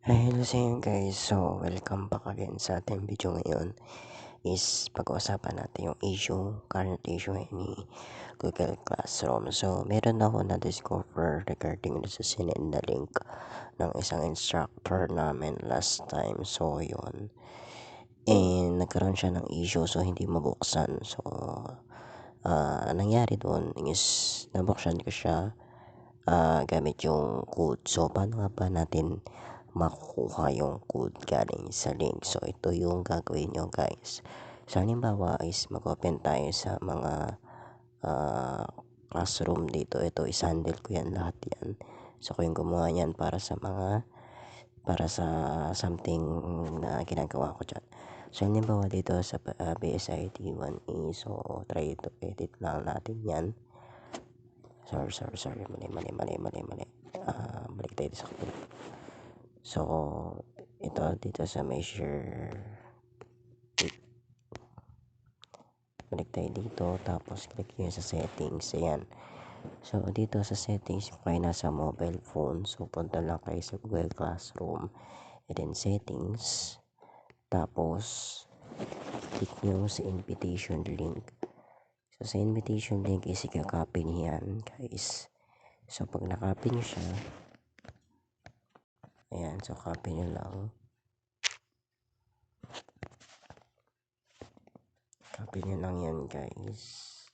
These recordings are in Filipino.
Hi, hello sa inyo guys. So, welcome back again sa ating video ngayon is pag-uusapan natin yung current issue ni Google Classroom. So, meron ako na-discover regarding sa sinend na link ng isang instructor namin last time. So, yun. And nagkaroon siya ng issue so hindi mabuksan. So, nangyari doon is nabuksan ko siya gamit yung code. So, paano nga ba natin makukuha yung code galing sa link? So, ito yung gagawin nyo guys. So, halimbawa is mag-open tayo sa mga uh, classroom dito. Ito, is-handle ko yan lahat yan. So, ko yung gumawa yan para sa something na ginagawa ko dyan. So, halimbawa dito sa BSIT 1A. So, try to edit lang natin yan. Sorry. Mali. Balik tayo sa kapila. So, ito dito sa measure. Balik tayo dito. Tapos, click nyo sa settings. Ayan. So, dito sa settings, kung kayo nasa mobile phone. So, punta lang kayo sa Google Classroom. And then, settings. Tapos, click nyo sa invitation link. So, sa invitation link is ikakopy niyo yan, guys. So, pag nakopy nyo siya, ayan, so copy nyo lang. Copy nyo lang yan, guys.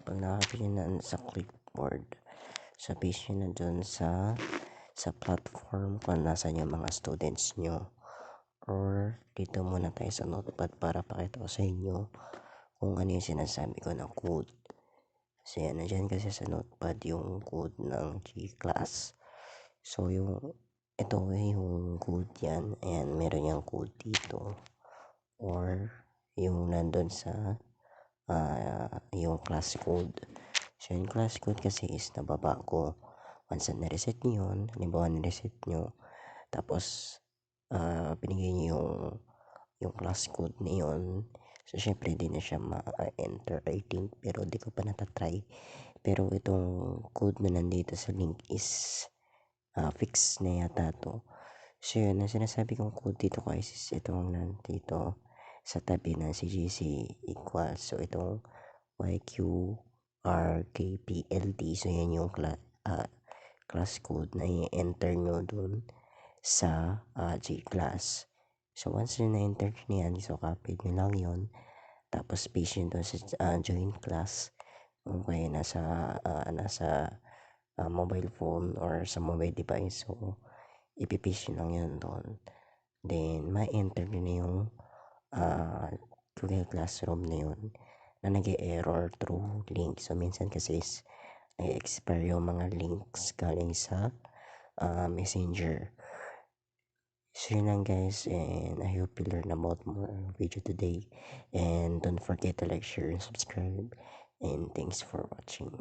Pag nakopy nyo na sa clipboard, so paste nyo na dun sa platform kung nasan yung mga students nyo. Or, dito muna tayo sa notepad para pakita ko sa inyo kung ano yung sinasabi ko na code. So, yan, nandyan kasi sa notepad yung code ng G-Class. So, ito yung code yan. Ayan, meron yung code dito. Or, yung nandun sa, yung class code. So, yung class code kasi is nababa ko. Once na reset nyo yun, halimbawa na-reset nyo, tapos, binigay nyo yung class code na yun. So, syempre, di na siya ma-enter, I think. Pero, di ko pa natatry. Pero, itong code na nandito sa link is fix na yata to. So, yun, ang sinasabi kong code dito guys is itong nandito sa tabi ng CGC equals. So, itong YQRKPLT. So, yan yung class code na i-enter nyo dun sa G-class. So, once na-enter nyo yan, so copy nyo lang yun. Tapos, paste nyo dun sa join class. Kung kayo nasa mobile phone or sa mobile device. So, ipipaste nyo lang yun doon. Then, ma-enter nyo na yung Google Classroom na yun na nag-error through link. So, minsan kasi is nag-expire yung mga links galing sa Messenger. So, yun lang guys, and I hope you learn about more video today. And don't forget to like, share, and subscribe. And thanks for watching.